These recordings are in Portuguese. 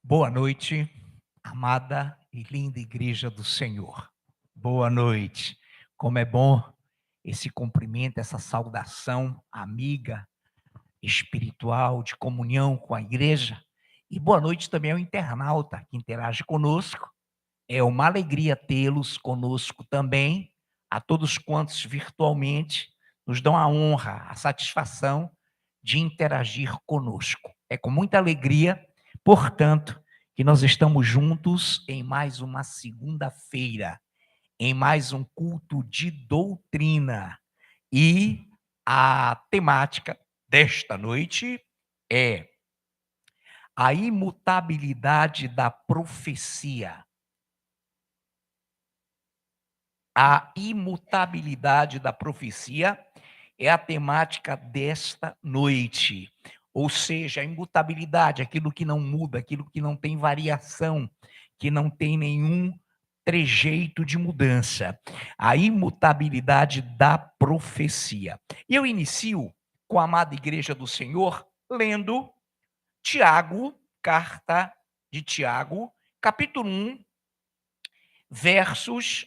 Boa noite, amada e linda Igreja do Senhor. Boa noite. Como é bom esse cumprimento, essa saudação amiga, espiritual, de comunhão com a igreja. E boa noite também ao internauta que interage conosco. É uma alegria tê-los conosco também, a todos quantos virtualmente nos dão a honra, a satisfação de interagir conosco. É com muita alegria, portanto, que nós estamos juntos em mais uma segunda-feira, em mais um culto de doutrina. E a temática desta noite é a imutabilidade da profecia. A imutabilidade da profecia é a temática desta noite. Ou seja, a imutabilidade, aquilo que não muda, aquilo que não tem variação, que não tem nenhum trejeito de mudança. A imutabilidade da profecia. E eu inicio com a amada Igreja do Senhor, lendo Tiago, carta de Tiago, capítulo 1, versos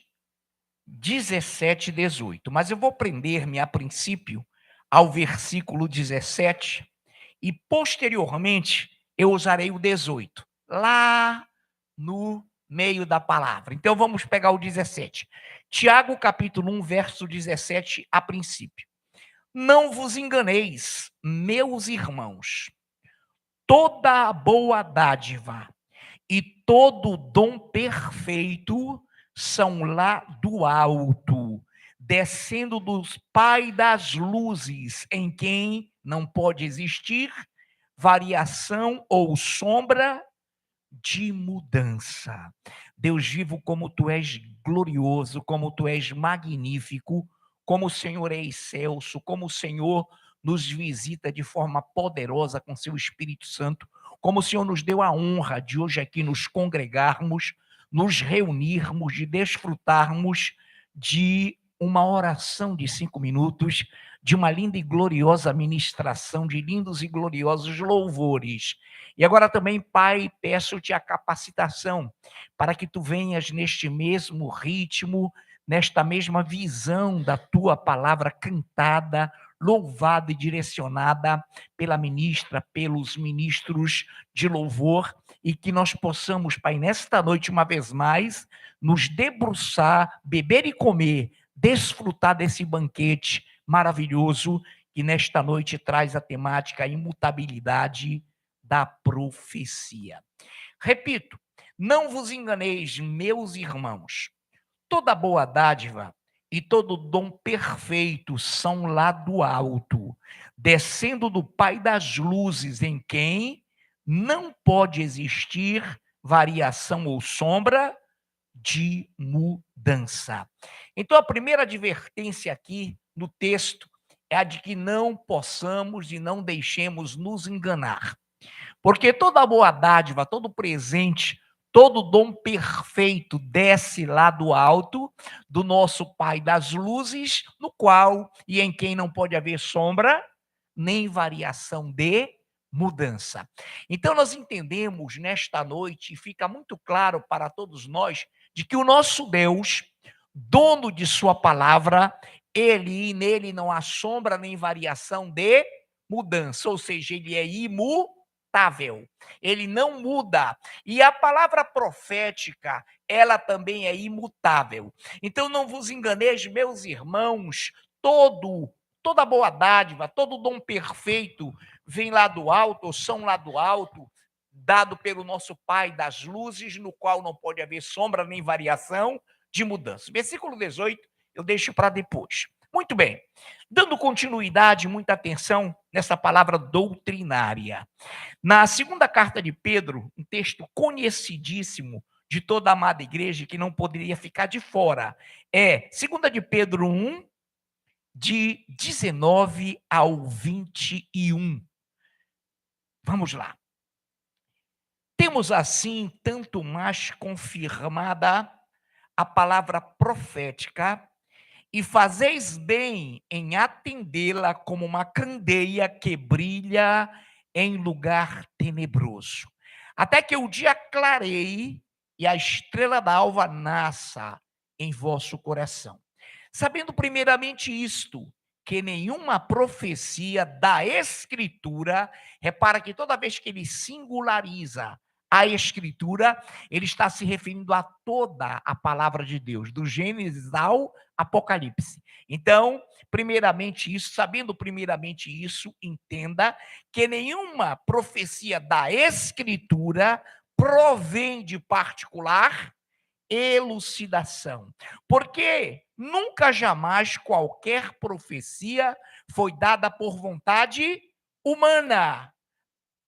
17 e 18. Mas eu vou prender-me a princípio ao versículo 17 e posteriormente eu usarei o 18, lá no meio da palavra. Então vamos pegar o 17. Tiago capítulo 1, verso 17 a princípio. Não vos enganeis, meus irmãos, toda a boa dádiva e todo dom perfeito são lá do alto, descendo dos Pai das luzes, em quem não pode existir variação ou sombra de mudança. Deus vivo, como tu és glorioso, como tu és magnífico, como o Senhor é excelso, como o Senhor nos visita de forma poderosa com seu Espírito Santo, como o Senhor nos deu a honra de hoje aqui nos congregarmos, nos reunirmos, de desfrutarmos de uma oração de 5 minutos, de uma linda e gloriosa ministração, de lindos e gloriosos louvores. E agora também, Pai, peço-te a capacitação para que tu venhas neste mesmo ritmo, nesta mesma visão da tua palavra cantada, louvada e direcionada pela ministra, pelos ministros de louvor, e que nós possamos, Pai, nesta noite, uma vez mais, nos debruçar, beber e comer, desfrutar desse banquete maravilhoso que nesta noite traz a temática imutabilidade da profecia. Repito, não vos enganeis, meus irmãos, toda boa dádiva e todo dom perfeito são lá do alto, descendo do Pai das luzes, em quem não pode existir variação ou sombra de mudança. Então, a primeira advertência aqui no texto é a de que não possamos e não deixemos nos enganar. Porque toda boa dádiva, todo presente, todo dom perfeito desce lá do alto, do nosso Pai das luzes, no qual e em quem não pode haver sombra, nem variação de mudança. Então nós entendemos nesta noite, e fica muito claro para todos nós, de que o nosso Deus, dono de sua palavra, ele e nele não há sombra nem variação de mudança, ou seja, ele é imutável, ele não muda. E a palavra profética, ela também é imutável. Então não vos enganeis, meus irmãos, toda boa dádiva, todo dom perfeito vem lá do alto, ou são lá do alto, dado pelo nosso Pai das luzes, no qual não pode haver sombra nem variação de mudança. Versículo 18, eu deixo para depois. Muito bem, dando continuidade, muita atenção nessa palavra doutrinária. Na segunda carta de Pedro, um texto conhecidíssimo de toda a amada igreja, que não poderia ficar de fora, é 2 de Pedro 1, de 19 ao 21. Vamos lá. Temos assim tanto mais confirmada a palavra profética, e fazeis bem em atendê-la como uma candeia que brilha em lugar tenebroso, até que o dia clareie e a estrela da alva nasça em vosso coração. Sabendo primeiramente isto, que nenhuma profecia da Escritura, repara que toda vez que ele singulariza a Escritura, ele está se referindo a toda a palavra de Deus, do Gênesis ao Apocalipse. Então, primeiramente isso, sabendo primeiramente isso, entenda que nenhuma profecia da Escritura provém de particular elucidação. Porque nunca jamais qualquer profecia foi dada por vontade humana.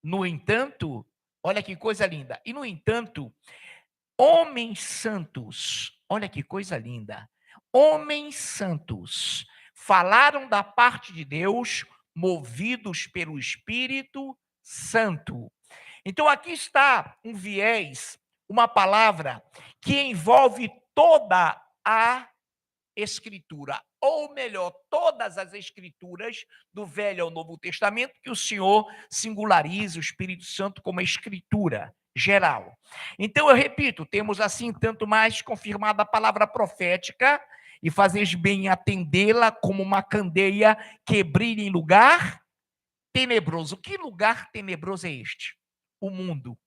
No entanto, olha que coisa linda. E no entanto, homens santos, olha que coisa linda. Homens santos falaram da parte de Deus, movidos pelo Espírito Santo. Então aqui está um viés, uma palavra que envolve toda a Escritura, ou melhor, todas as Escrituras, do Velho ao Novo Testamento, que o Senhor singulariza o Espírito Santo como a Escritura geral. Então, eu repito, temos assim tanto mais confirmada a palavra profética, e fazeis bem em atendê-la como uma candeia que brilha em lugar tenebroso. Que lugar tenebroso é este? O mundo,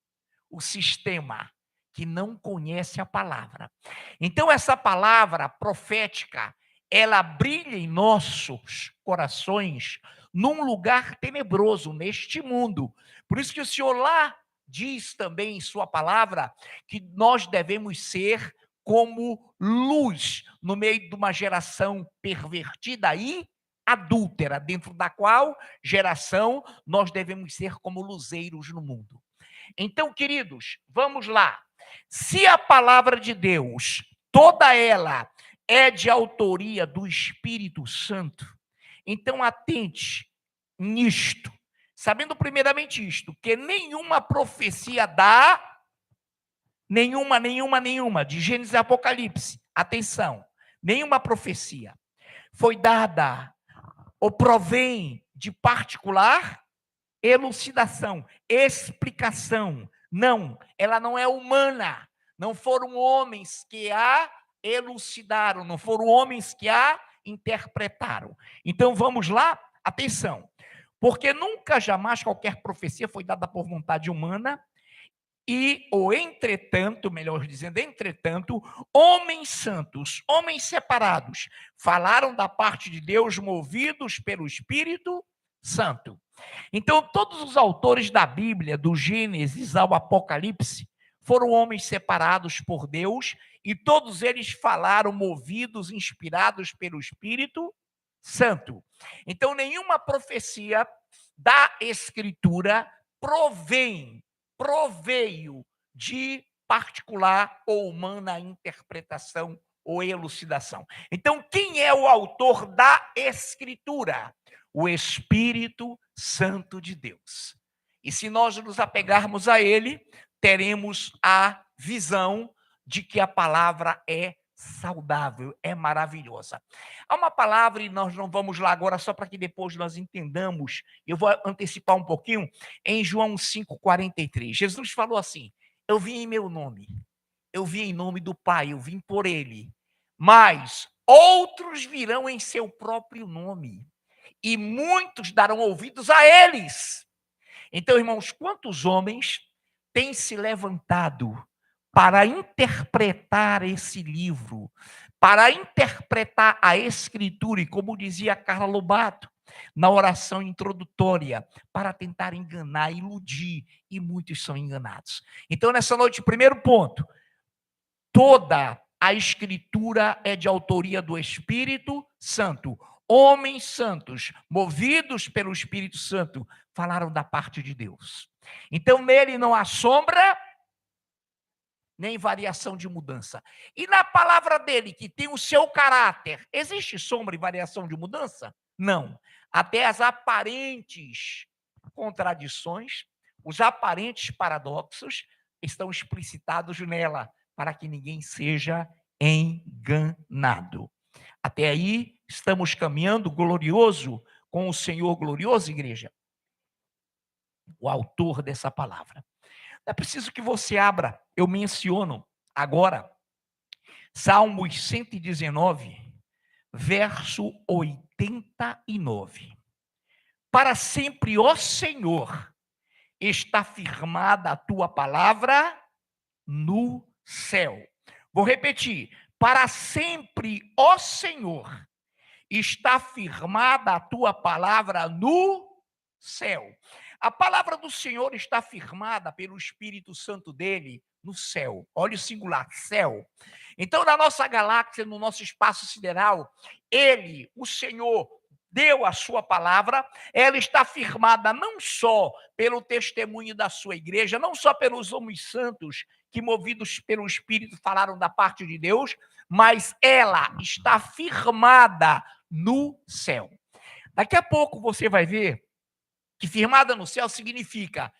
o sistema que não conhece a palavra. Então, essa palavra profética, ela brilha em nossos corações num lugar tenebroso, neste mundo. Por isso que o Senhor lá diz também em sua palavra que nós devemos ser como luz no meio de uma geração pervertida e adúltera, dentro da qual geração nós devemos ser como luzeiros no mundo. Então, queridos, vamos lá. Se a palavra de Deus, toda ela, é de autoria do Espírito Santo, então atente nisto, sabendo primeiramente isto, que nenhuma profecia nenhuma, de Gênesis e Apocalipse, atenção, nenhuma profecia foi dada ou provém de particular elucidação, explicação. Não, ela não é humana. Não foram homens que a elucidaram, não foram homens que a interpretaram. Então vamos lá, atenção. Porque nunca jamais qualquer profecia foi dada por vontade humana e, ou entretanto, melhor dizendo, entretanto, homens santos, homens separados, falaram da parte de Deus movidos pelo Espírito Santo. Então, todos os autores da Bíblia, do Gênesis ao Apocalipse, foram homens separados por Deus e todos eles falaram movidos, inspirados pelo Espírito Santo. Então, nenhuma profecia da Escritura proveio de particular ou humana interpretação ou elucidação. Então, quem é o autor da Escritura? O Espírito Santo de Deus. E se nós nos apegarmos a ele, teremos a visão de que a palavra é saudável, é maravilhosa. Há uma palavra, e nós não vamos lá agora, só para que depois nós entendamos, eu vou antecipar um pouquinho, em João 5,43. Jesus falou assim: eu vim em meu nome, eu vim em nome do Pai, eu vim por ele, mas outros virão em seu próprio nome, e muitos darão ouvidos a eles. Então, irmãos, quantos homens têm se levantado para interpretar esse livro, para interpretar a Escritura, e como dizia Carla Lobato, na oração introdutória, para tentar enganar, iludir, e muitos são enganados. Então, nessa noite, primeiro ponto, toda a Escritura é de autoria do Espírito Santo. Homens santos, movidos pelo Espírito Santo, falaram da parte de Deus. Então, nele não há sombra, nem variação de mudança. E na palavra dele, que tem o seu caráter, existe sombra e variação de mudança? Não. Até as aparentes contradições, os aparentes paradoxos estão explicitados nela, para que ninguém seja enganado. Até aí, estamos caminhando glorioso com o Senhor glorioso, igreja? O autor dessa palavra. É preciso que você abra. Eu menciono agora Salmos 119, verso 89. Para sempre, ó Senhor, está firmada a tua palavra no céu. Vou repetir. Para sempre, ó Senhor, está firmada a tua palavra no céu. A palavra do Senhor está firmada pelo Espírito Santo dele no céu. Olha o singular, céu. Então, na nossa galáxia, no nosso espaço sideral, ele, o Senhor, deu a sua palavra, ela está firmada não só pelo testemunho da sua igreja, não só pelos homens santos que, movidos pelo Espírito, falaram da parte de Deus, mas ela está firmada no céu. Daqui a pouco você vai ver que firmada no céu significa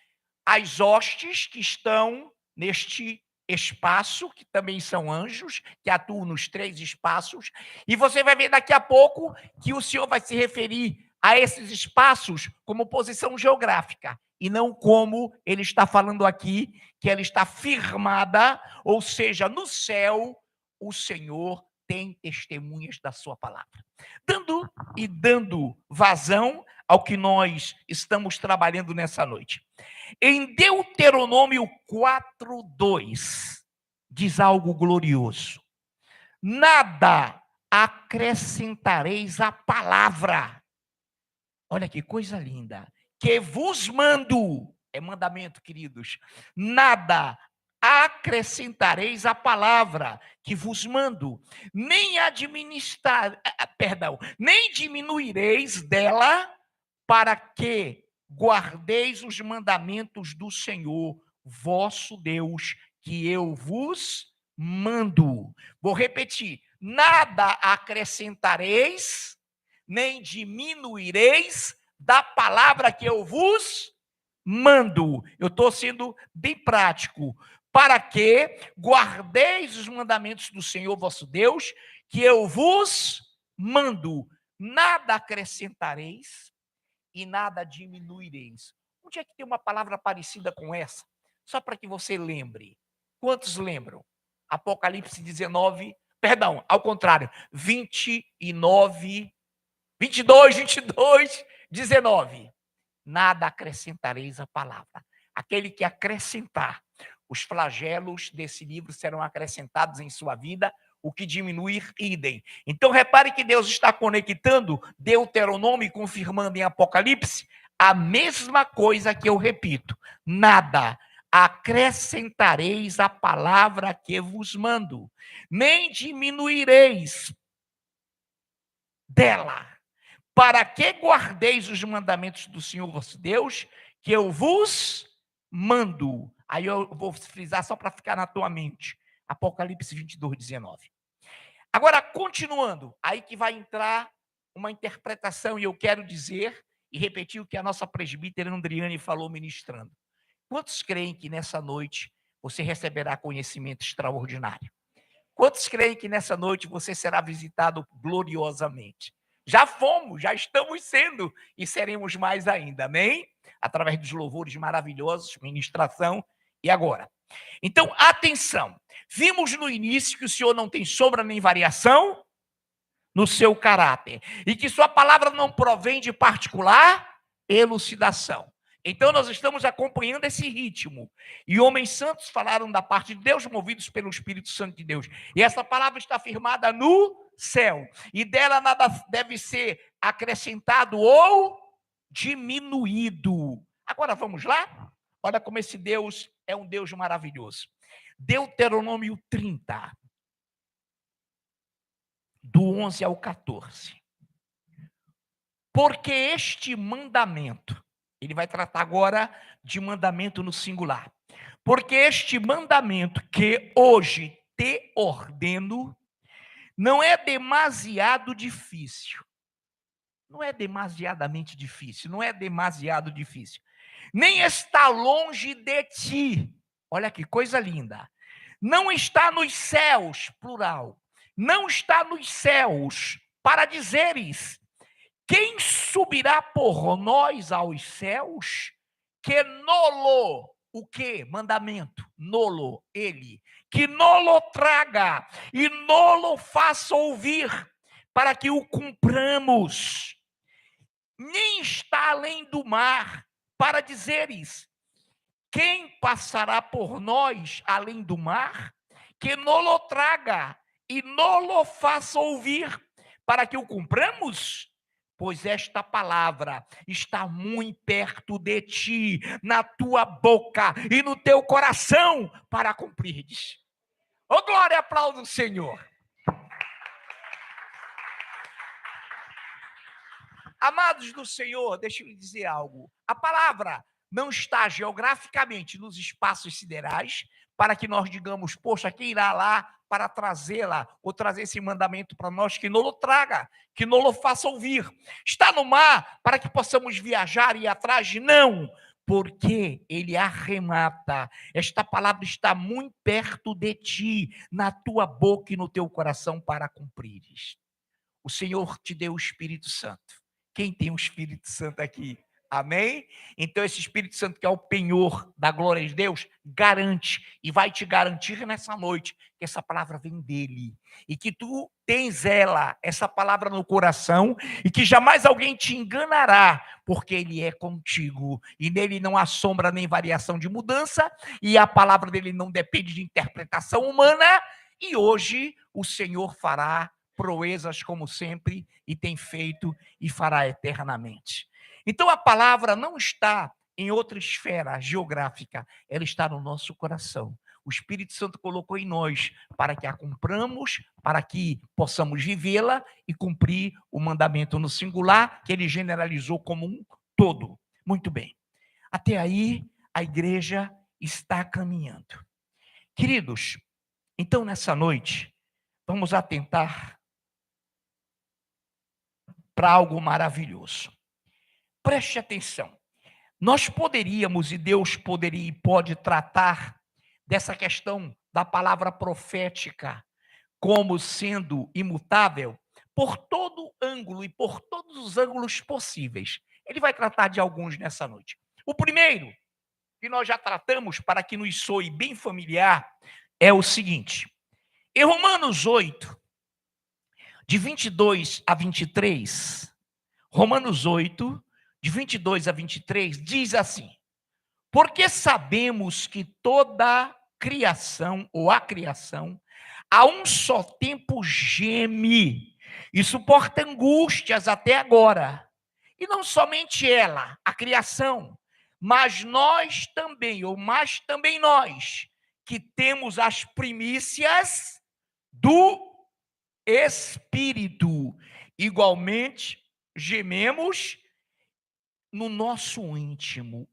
as hostes que estão neste espaço, que também são anjos, que atuam nos 3 espaços, e você vai ver daqui a pouco que o Senhor vai se referir a esses espaços como posição geográfica, e não como ele está falando aqui, que ela está firmada, ou seja, no céu, o Senhor tem testemunhas da sua palavra. Dando vazão ao que nós estamos trabalhando nessa noite. Em Deuteronômio 4:2, diz algo glorioso. Nada acrescentareis à palavra. Olha que coisa linda. Que vos mando. É mandamento, queridos. Nada acrescentareis à palavra que vos mando, nem diminuireis dela, para que guardeis os mandamentos do Senhor, vosso Deus, que eu vos mando. Vou repetir: nada acrescentareis, nem diminuireis da palavra que eu vos mando. Eu estou sendo bem prático. Para que guardeis os mandamentos do Senhor vosso Deus, que eu vos mando. Nada acrescentareis e nada diminuireis. Onde é que tem uma palavra parecida com essa? Só para que você lembre. Quantos lembram? Apocalipse 19, perdão, ao contrário, 29, 22, 19. Nada acrescentareis à palavra. Aquele que acrescentar, os flagelos desse livro serão acrescentados em sua vida, o que diminuir, idem. Então, repare que Deus está conectando Deuteronômio, confirmando em Apocalipse, a mesma coisa que eu repito. Nada acrescentareis à palavra que vos mando, nem diminuireis dela, para que guardeis os mandamentos do Senhor vosso Deus, que eu vos mando. Aí eu vou frisar só para ficar na tua mente. Apocalipse 22:19. Agora, continuando, aí que vai entrar uma interpretação, e eu quero dizer e repetir o que a nossa presbítera Andriane falou ministrando. Quantos creem que nessa noite você receberá conhecimento extraordinário? Quantos creem que nessa noite você será visitado gloriosamente? Já fomos, já estamos sendo e seremos mais ainda, amém? Através dos louvores maravilhosos, ministração e agora. Então, atenção. Vimos no início que o Senhor não tem sombra nem variação no seu caráter e que sua palavra não provém de particular elucidação. Então, nós estamos acompanhando esse ritmo. E homens santos falaram da parte de Deus, movidos pelo Espírito Santo de Deus. E essa palavra está firmada no céu. E dela nada deve ser acrescentado ou diminuído. Agora, vamos lá? Olha como esse Deus é um Deus maravilhoso. Deuteronômio 30, do 11 ao 14. Porque este mandamento, ele vai tratar agora de mandamento no singular. Porque este mandamento que hoje te ordeno não é demasiado difícil. Não é demasiadamente difícil, não é demasiado difícil. Nem está longe de ti. Olha que coisa linda. Não está nos céus, plural. Não está nos céus, para dizeres: quem subirá por nós aos céus, que nolo o que? Mandamento. Nolo, ele. Que nolo traga e nolo faça ouvir, para que o cumpramos. Nem está além do mar, para dizeres: quem passará por nós além do mar? Que nolo traga e nolo faça ouvir, para que o cumpramos? Pois esta palavra está muito perto de ti, na tua boca e no teu coração, para cumprires. Ô, glória, aplauda o Senhor. Amados do Senhor, deixa eu lhe dizer algo. A palavra não está geograficamente nos espaços siderais, para que nós digamos, poxa, quem irá lá para trazê-la, ou trazer esse mandamento para nós, que não o traga, que não o faça ouvir. Está no mar, para que possamos viajar e ir atrás? Não, porque ele arremata. Esta palavra está muito perto de ti, na tua boca e no teu coração, para cumprires. O Senhor te deu o Espírito Santo. Quem tem o Espírito Santo aqui? Amém? Então, esse Espírito Santo, que é o penhor da glória de Deus, garante e vai te garantir nessa noite que essa palavra vem dele e que tu tens essa palavra no coração, e que jamais alguém te enganará, porque ele é contigo e nele não há sombra nem variação de mudança, e a palavra dele não depende de interpretação humana. E hoje o Senhor fará proezas como sempre, e tem feito e fará eternamente. Então a palavra não está em outra esfera geográfica, ela está no nosso coração. O Espírito Santo colocou em nós para que a cumpramos, para que possamos vivê-la e cumprir o mandamento no singular, que ele generalizou como um todo. Muito bem. Até aí, a igreja está caminhando. Queridos, então nessa noite, vamos atentar para algo maravilhoso. Preste atenção. Nós poderíamos, e Deus poderia e pode tratar dessa questão da palavra profética como sendo imutável por todo ângulo e por todos os ângulos possíveis. Ele vai tratar de alguns nessa noite. O primeiro, que nós já tratamos para que nos soe bem familiar, é o seguinte: em Romanos 8, de 22 a 23, Romanos 8, de 22 a 23, diz assim: porque sabemos que toda criação, ou a criação, a um só tempo geme e suporta angústias até agora. E não somente ela, a criação, mas nós também, ou mais também nós, que temos as primícias do Espírito, igualmente gememos no nosso íntimo,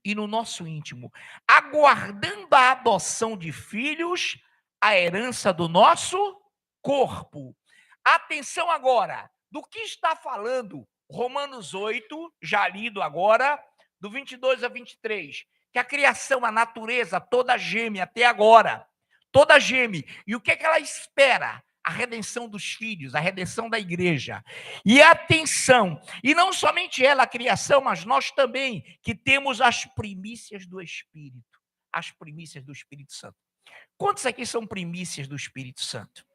aguardando a adoção de filhos, a herança do nosso corpo. Atenção agora, do que está falando Romanos 8, já lido agora, do 22 a 23, que a criação, a natureza, toda geme até agora, toda geme. E o que é que ela espera? A redenção dos filhos, a redenção da igreja. E atenção, e não somente ela, a criação, mas nós também, que temos as primícias do Espírito, as primícias do Espírito Santo. Quantos aqui são primícias do Espírito Santo?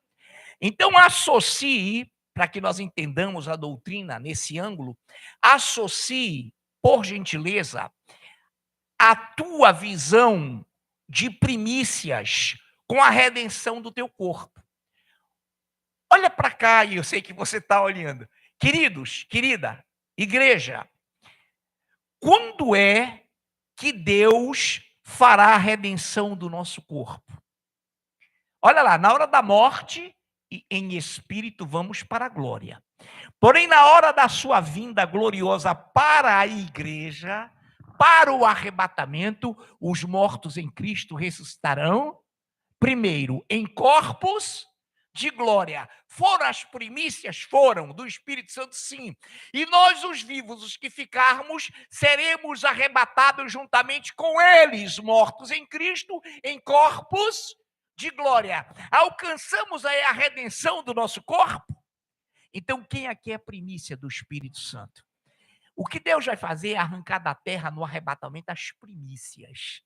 Então, associe, para que nós entendamos a doutrina nesse ângulo, associe, por gentileza, a tua visão de primícias com a redenção do teu corpo. Olha para cá, e eu sei que você está olhando. Queridos, querida, igreja, quando é que Deus fará a redenção do nosso corpo? Olha lá, na hora da morte, e em espírito vamos para a glória. Porém, na hora da sua vinda gloriosa para a igreja, para o arrebatamento, os mortos em Cristo ressuscitarão, primeiro, em corpos de glória. Foram as primícias? Foram, do Espírito Santo, sim. E nós, os vivos, os que ficarmos, seremos arrebatados juntamente com eles, mortos em Cristo, em corpos de glória. Alcançamos aí a redenção do nosso corpo? Então, quem aqui é primícia do Espírito Santo? O que Deus vai fazer é arrancar da terra no arrebatamento as primícias.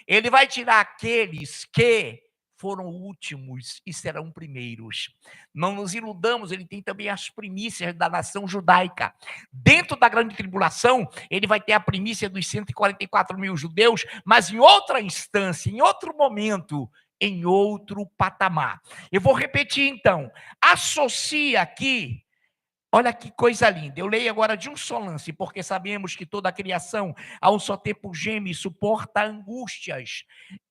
Ele vai tirar aqueles que foram últimos e serão primeiros. Não nos iludamos, ele tem também as primícias da nação judaica. Dentro da grande tribulação, ele vai ter a primícia dos 144 mil judeus, mas em outra instância, em outro momento, em outro patamar. Eu vou repetir então. Associa aqui. Olha que coisa linda. Eu leio agora de um só lance, porque sabemos que toda a criação, a um só tempo, geme e suporta angústias.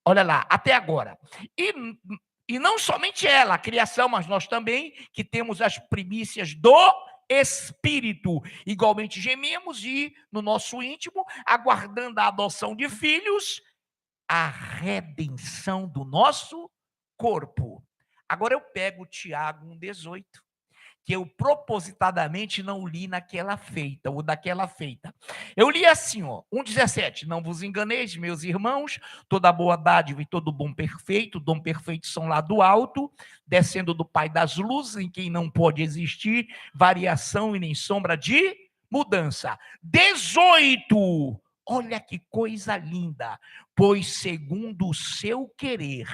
Olha lá, até agora. E, e não somente ela, a criação, mas nós também, que temos as primícias do Espírito. Igualmente gememos e, no nosso íntimo, aguardando a adoção de filhos, a redenção do nosso corpo. Agora eu pego Tiago 1,18. Que eu propositadamente não li naquela feita, ou daquela feita. Eu li assim, ó, 1,17, não vos enganeis, meus irmãos, toda boa dádiva e todo dom perfeito são lá do alto, descendo do Pai das luzes, em quem não pode existir variação e nem sombra de mudança. 18, olha que coisa linda, pois segundo o seu querer,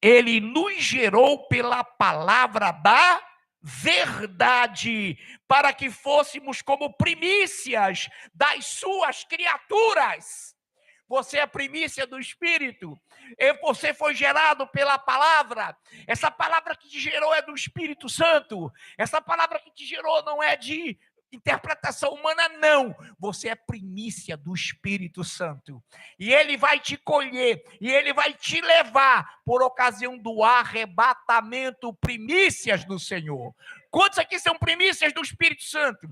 ele nos gerou pela palavra da verdade, para que fôssemos como primícias das suas criaturas. Você é primícia do Espírito, você foi gerado pela palavra, essa palavra que te gerou é do Espírito Santo, essa palavra que te gerou não é de interpretação humana, não. Você é primícia do Espírito Santo. E ele vai te colher, e ele vai te levar por ocasião do arrebatamento, primícias do Senhor. Quantos aqui são primícias do Espírito Santo?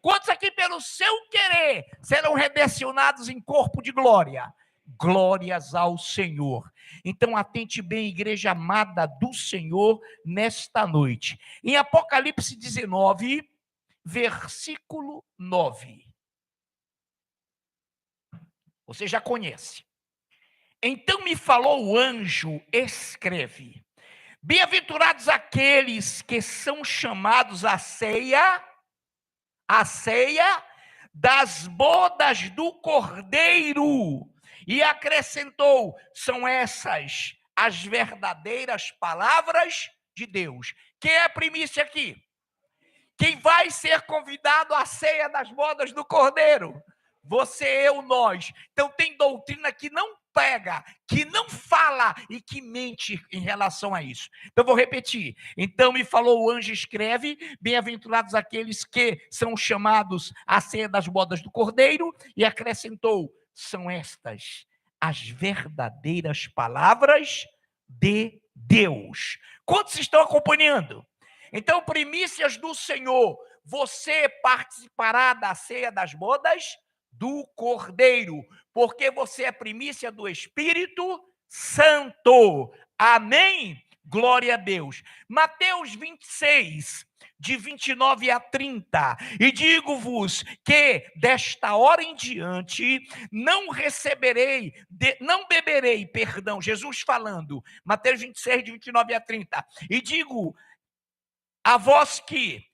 Quantos aqui, pelo seu querer, serão redencionados em corpo de glória? Glórias ao Senhor. Então, atente bem, igreja amada do Senhor, nesta noite. Em Apocalipse 19, versículo 9. Você já conhece. Então me falou o anjo, escreve: bem-aventurados aqueles que são chamados à ceia das bodas do Cordeiro. E acrescentou: são essas as verdadeiras palavras de Deus. Quem é a primícia aqui? Quem vai ser convidado à ceia das bodas do Cordeiro? Você, eu, nós. Então tem doutrina que não pega, que não fala e que mente em relação a isso. Então vou repetir. Então me falou o anjo, escreve: bem-aventurados aqueles que são chamados à ceia das bodas do Cordeiro, e acrescentou: são estas as verdadeiras palavras de Deus. Quantos estão acompanhando? Então, primícias do Senhor, você participará da ceia das bodas do Cordeiro, porque você é primícia do Espírito Santo. Amém? Glória a Deus. Mateus 26, de 29 a 30. E digo-vos que desta hora em diante não beberei, Jesus falando, Mateus 26, de 29 a 30. E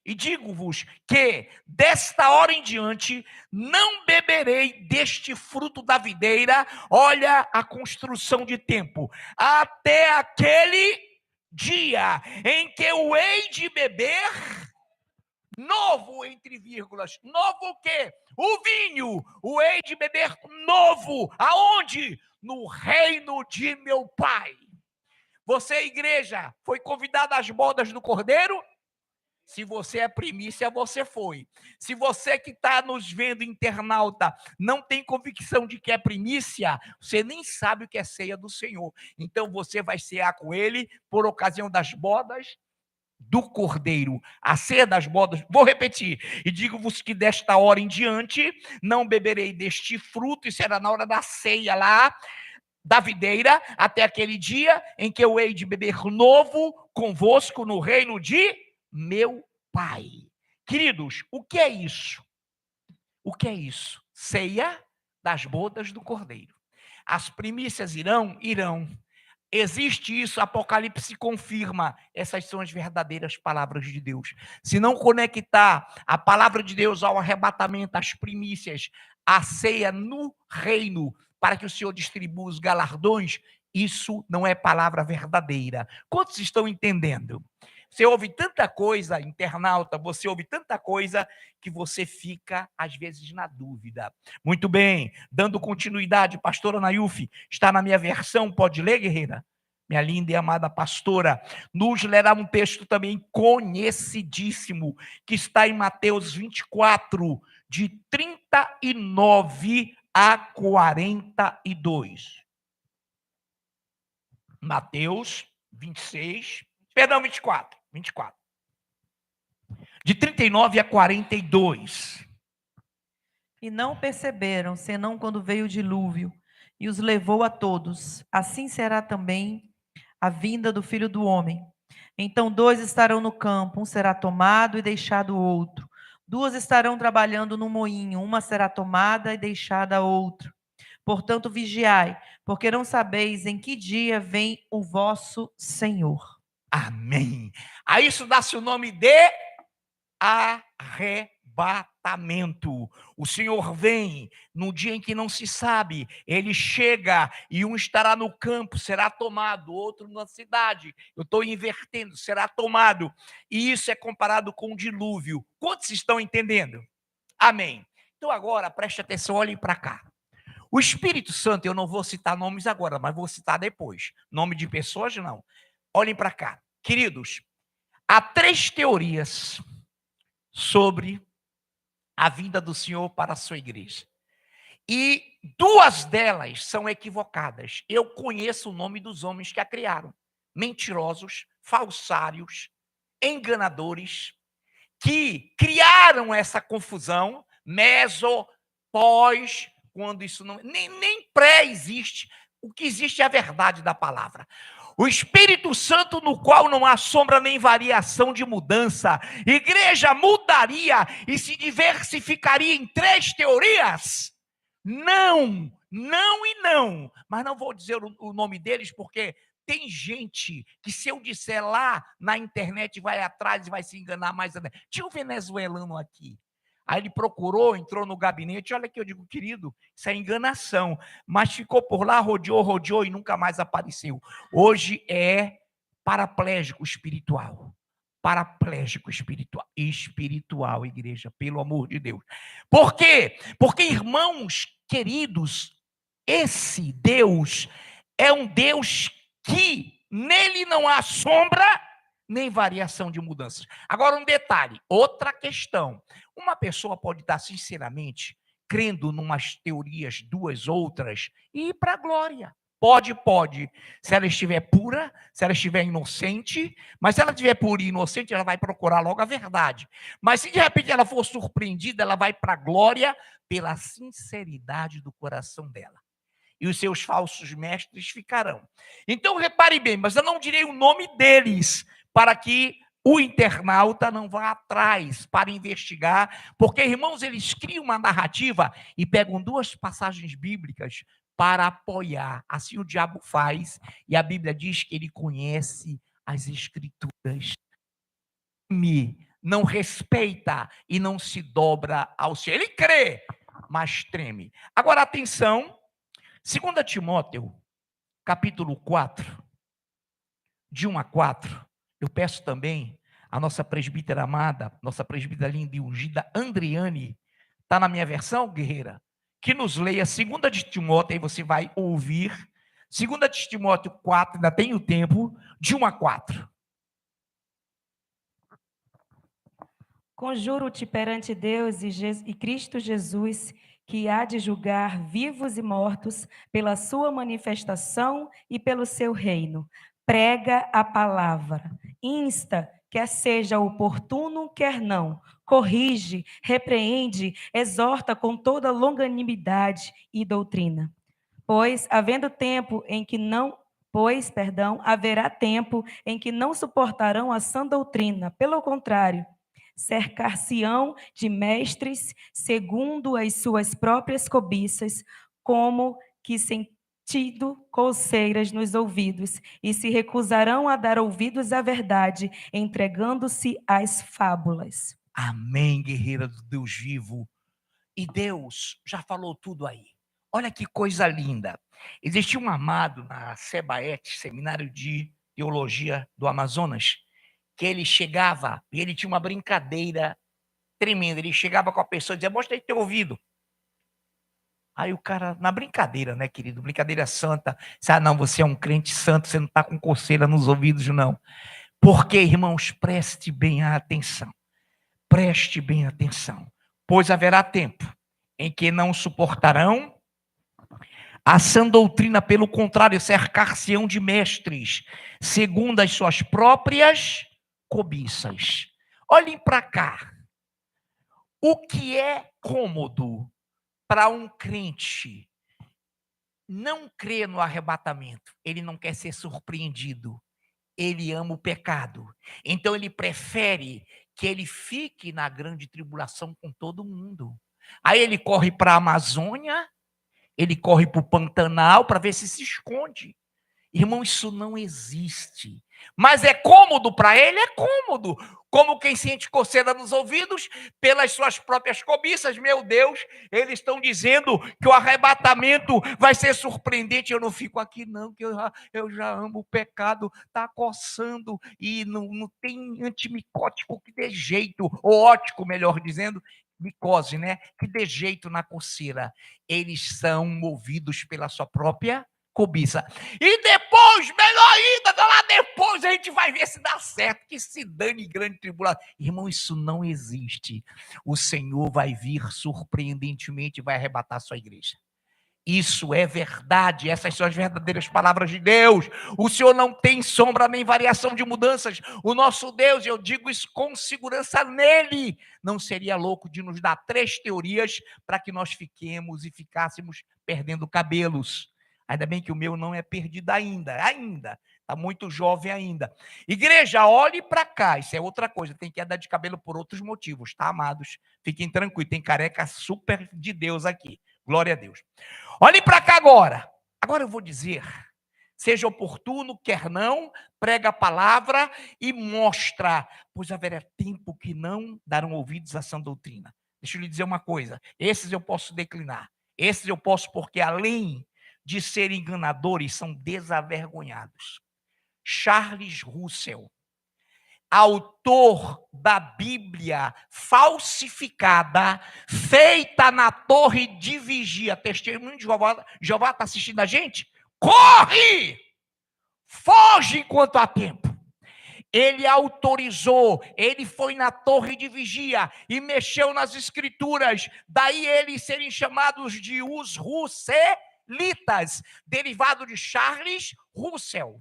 digo-vos que desta hora em diante não beberei deste fruto da videira, olha a construção de tempo, até aquele dia em que eu hei de beber novo, entre vírgulas, novo o quê? O vinho, o hei de beber novo, aonde? No reino de meu Pai. Você, igreja, foi convidado às bodas do Cordeiro? Se você é primícia, você foi. Se você que está nos vendo, internauta, não tem convicção de que é primícia, você nem sabe o que é ceia do Senhor. Então você vai cear com ele por ocasião das bodas do Cordeiro. A ceia das bodas, vou repetir, e digo-vos que desta hora em diante não beberei deste fruto, e será na hora da ceia lá da videira, até aquele dia em que eu hei de beber novo convosco no reino de meu Pai. Queridos, o que é isso? O que é isso? Ceia das bodas do Cordeiro. As primícias irão. Existe isso, Apocalipse confirma. Essas são as verdadeiras palavras de Deus. Se não conectar a palavra de Deus ao arrebatamento, às primícias, a ceia no reino, para que o Senhor distribua os galardões, isso não é palavra verdadeira. Quantos estão entendendo? Você ouve tanta coisa, internauta, você ouve tanta coisa que você fica, às vezes, na dúvida. Muito bem, dando continuidade, pastora Nayufi, está na minha versão, pode ler, guerreira? Minha linda e amada pastora, nos lerá um texto também conhecidíssimo, que está em Mateus 24, de 39 a 42. Mateus 26, perdão, 24. De 39 a 42. E não perceberam, senão quando veio o dilúvio, e os levou a todos. Assim será também a vinda do Filho do Homem. Então 2 estarão no campo, um será tomado e deixado o outro. 2 estarão trabalhando no moinho, uma será tomada e deixada a outra. Portanto, vigiai, porque não sabeis em que dia vem o vosso Senhor. Amém. A isso dá-se o nome de arrebatamento. O Senhor vem no dia em que não se sabe, ele chega e um estará no campo, será tomado, outro na cidade. Eu estou invertendo, será tomado. E isso é comparado com o dilúvio. Quantos estão entendendo? Amém. Então agora, preste atenção, olhem para cá. O Espírito Santo, eu não vou citar nomes agora, mas vou citar depois. Nome de pessoas, não. Olhem para cá. Queridos, há 3 teorias sobre a vinda do Senhor para a sua igreja. E 2 delas são equivocadas. Eu conheço o nome dos homens que a criaram. Mentirosos, falsários, enganadores, que criaram essa confusão, meso, pós, quando isso não... Nem pré-existe. O que existe é a verdade da palavra. O Espírito Santo, no qual não há sombra nem variação de mudança. Igreja mudaria e se diversificaria em 3 teorias? Não, não e não. Mas não vou dizer o nome deles, porque tem gente que, se eu disser lá na internet, vai atrás e vai se enganar mais. Tinha um venezuelano aqui. Aí ele procurou, entrou no gabinete. Olha aqui, eu digo, querido, isso é enganação. Mas ficou por lá, rodeou e nunca mais apareceu. Hoje é paraplégico espiritual. Paraplégico espiritual, igreja, pelo amor de Deus. Por quê? Porque, irmãos queridos, esse Deus é um Deus que nele não há sombra nem variação de mudanças. Agora, um detalhe, outra questão. Uma pessoa pode estar sinceramente crendo numas teorias, 2 outras, e ir para a glória. Pode. Se ela estiver pura, se ela estiver inocente, mas se ela estiver pura e inocente, ela vai procurar logo a verdade. Mas se de repente ela for surpreendida, ela vai para a glória pela sinceridade do coração dela. E os seus falsos mestres ficarão. Então, repare bem, mas eu não direi o nome deles, para que o internauta não vá atrás para investigar, porque, irmãos, eles criam uma narrativa e pegam 2 passagens bíblicas para apoiar. Assim o diabo faz, e a Bíblia diz que ele conhece as Escrituras. Não respeita e não se dobra ao Senhor. Ele crê, mas treme. Agora, atenção, 2 Timóteo, capítulo 4, de 1 a 4, eu peço também a nossa presbítera amada, nossa presbítera linda e ungida, Andriane, está na minha versão, guerreira, que nos leia 2 de Timóteo, aí você vai ouvir, 2 de Timóteo 4, ainda tem o tempo, de 1 a 4. Conjuro-te perante Deus e Cristo Jesus, que há de julgar vivos e mortos pela sua manifestação e pelo seu reino. Prega a palavra, insta, quer seja oportuno, quer não, corrige, repreende, exorta com toda longanimidade e doutrina. Haverá tempo em que não suportarão a sã doutrina, pelo contrário, cercar-se-ão de mestres segundo as suas próprias cobiças, como que sentindo coceiras nos ouvidos, e se recusarão a dar ouvidos à verdade, entregando-se às fábulas. Amém, guerreira do Deus vivo. E Deus já falou tudo aí. Olha que coisa linda. Existia um amado na Sebaete, Seminário de Teologia do Amazonas, que ele chegava e ele tinha uma brincadeira tremenda. Ele chegava com a pessoa e dizia: mostra aí teu ouvido. Aí o cara, na brincadeira, né, querido? Brincadeira santa. Disse: ah, não, você é um crente santo, você não está com coceira nos ouvidos, não. Porque, irmãos, preste bem atenção. Preste bem atenção. Pois haverá tempo em que não suportarão a sã doutrina, pelo contrário, cercar-se-ão de mestres, segundo as suas próprias cobiças. Olhem para cá. O que é cômodo para um crente não crer no arrebatamento? Ele não quer ser surpreendido. Ele ama o pecado. Então ele prefere que ele fique na grande tribulação com todo mundo. Aí ele corre para a Amazônia, ele corre para o Pantanal para ver se esconde. Irmão, isso não existe. Mas é cômodo para ele? É cômodo. Como quem sente coceira nos ouvidos pelas suas próprias cobiças. Meu Deus, eles estão dizendo que o arrebatamento vai ser surpreendente. Eu não fico aqui não, que eu já amo o pecado. Está coçando e não tem antimicótico que dê jeito, ou ótico, melhor dizendo, micose, né? Que dê jeito na coceira. Eles são movidos pela sua própria cobiça. E depois, melhor ainda, lá depois a gente vai ver se dá certo, que se dane grande tribulação. Irmão, isso não existe. O Senhor vai vir surpreendentemente e vai arrebatar a sua igreja. Isso é verdade, essas são as verdadeiras palavras de Deus. O Senhor não tem sombra nem variação de mudanças. O nosso Deus, eu digo isso com segurança nele, não seria louco de nos dar 3 teorias para que nós fiquemos e ficássemos perdendo cabelos. Ainda bem que o meu não é perdido ainda. Está muito jovem ainda. Igreja, olhe para cá. Isso é outra coisa. Tem que andar de cabelo por outros motivos, tá, amados? Fiquem tranquilos. Tem careca super de Deus aqui. Glória a Deus. Olhe para cá agora. Agora eu vou dizer. Seja oportuno, quer não, prega a palavra e mostra. Pois haverá tempo que não darão ouvidos à sã doutrina. Deixa eu lhe dizer uma coisa. Esses eu posso declinar. Esses eu posso porque além de serem enganadores, são desavergonhados. Charles Russell, autor da Bíblia falsificada, feita na torre de vigia. Testemunho de Jeová está assistindo a gente? Corre! Foge enquanto há tempo. Ele autorizou, ele foi na torre de vigia e mexeu nas escrituras. Daí eles serem chamados de os Russellitas, derivado de Charles Russell.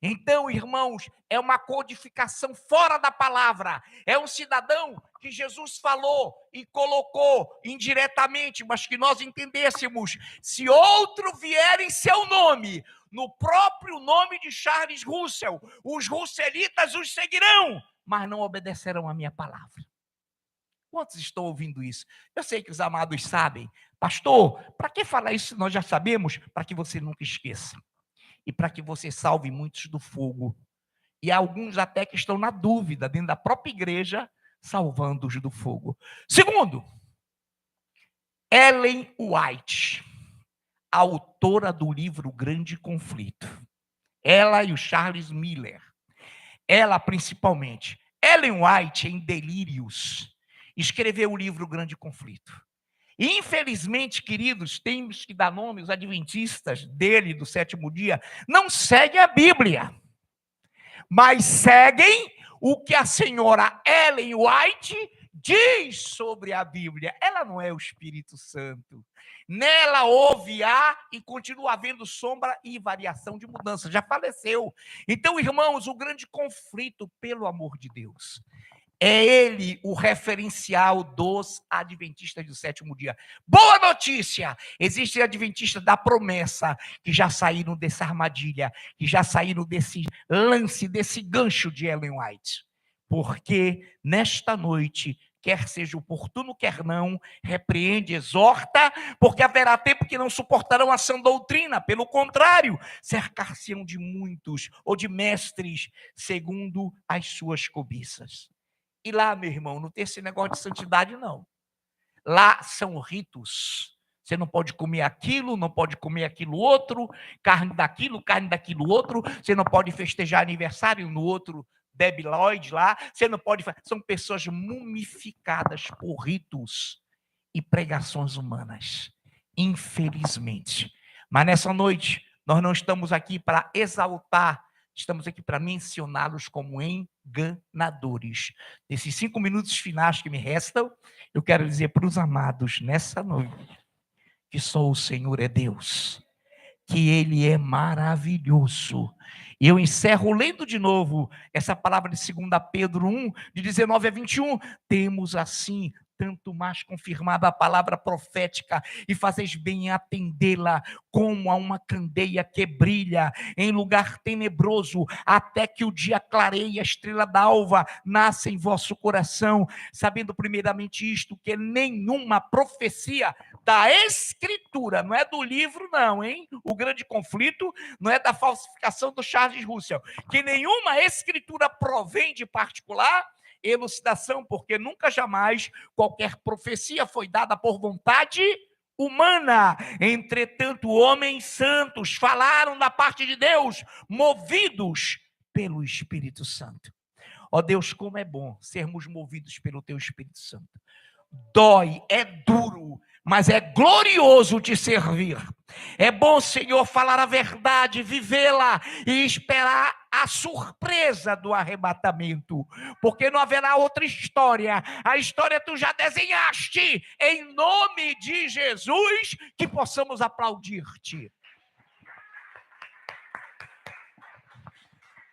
Então, irmãos, é uma codificação fora da palavra. É um cidadão que Jesus falou e colocou indiretamente, mas que nós entendêssemos. Se outro vier em seu nome, no próprio nome de Charles Russell, os Russellitas os seguirão, mas não obedecerão à minha palavra. Quantos estão ouvindo isso? Eu sei que os amados sabem. Pastor, para que falar isso? Nós já sabemos, para que você nunca esqueça. E para que você salve muitos do fogo. E alguns até que estão na dúvida, dentro da própria igreja, salvando-os do fogo. Segundo, Ellen White, autora do livro Grande Conflito. Ela e o Charles Miller. Ela, principalmente. Ellen White, em delírios, escreveu o livro Grande Conflito. Infelizmente, queridos, temos que dar nome, os adventistas dele, do 7º dia, não seguem a Bíblia, mas seguem o que a senhora Ellen White diz sobre a Bíblia. Ela não é o Espírito Santo. Nela houve e continua havendo sombra e variação de mudança. Já faleceu. Então, irmãos, o grande conflito, pelo amor de Deus, é ele o referencial dos adventistas do 7º dia. Boa notícia! Existem adventistas da promessa que já saíram dessa armadilha, que já saíram desse lance, desse gancho de Ellen White. Porque nesta noite, quer seja oportuno, quer não, repreende, exorta, porque haverá tempo que não suportarão a sã doutrina. Pelo contrário, cercar-se-ão de muitos, ou de mestres, segundo as suas cobiças. E lá, meu irmão, não tem esse negócio de santidade, não. Lá são ritos, Você não pode comer aquilo, não pode comer aquilo outro, carne daquilo outro. Você não pode festejar aniversário no outro Debi Lloyd lá. Você não pode... São pessoas mumificadas por ritos e pregações humanas, infelizmente. Mas nessa noite, nós não estamos aqui para exaltar, estamos aqui para mencioná-los como enganadores. Nesses 5 minutos finais que me restam, eu quero dizer para os amados, nessa noite, que só o Senhor é Deus, que Ele é maravilhoso. E eu encerro lendo de novo essa palavra de 2 Pedro 1, de 19 a 21. Temos assim tanto mais confirmada a palavra profética, e fazeis bem em atendê-la, como a uma candeia que brilha em lugar tenebroso, até que o dia clareie, a estrela d'alva nasça em vosso coração, sabendo primeiramente isto, que nenhuma profecia da Escritura, não é do livro não, hein? O grande conflito não é da falsificação do Charles Russell, que nenhuma Escritura provém de particular elucidação, porque nunca jamais qualquer profecia foi dada por vontade humana. Entretanto, homens santos falaram da parte de Deus, movidos pelo Espírito Santo. Ó Deus, como é bom sermos movidos pelo Teu Espírito Santo. Dói, é duro, mas é glorioso te servir. É bom, Senhor, falar a verdade, vivê-la e esperar a surpresa do arrebatamento, porque não haverá outra história. A história tu já desenhaste, em nome de Jesus, que possamos aplaudir-te.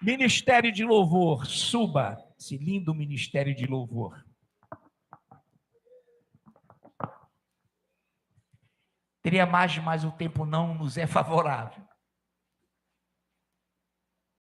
Ministério de louvor, suba esse lindo ministério de louvor. Teria mais, mas o tempo não nos é favorável.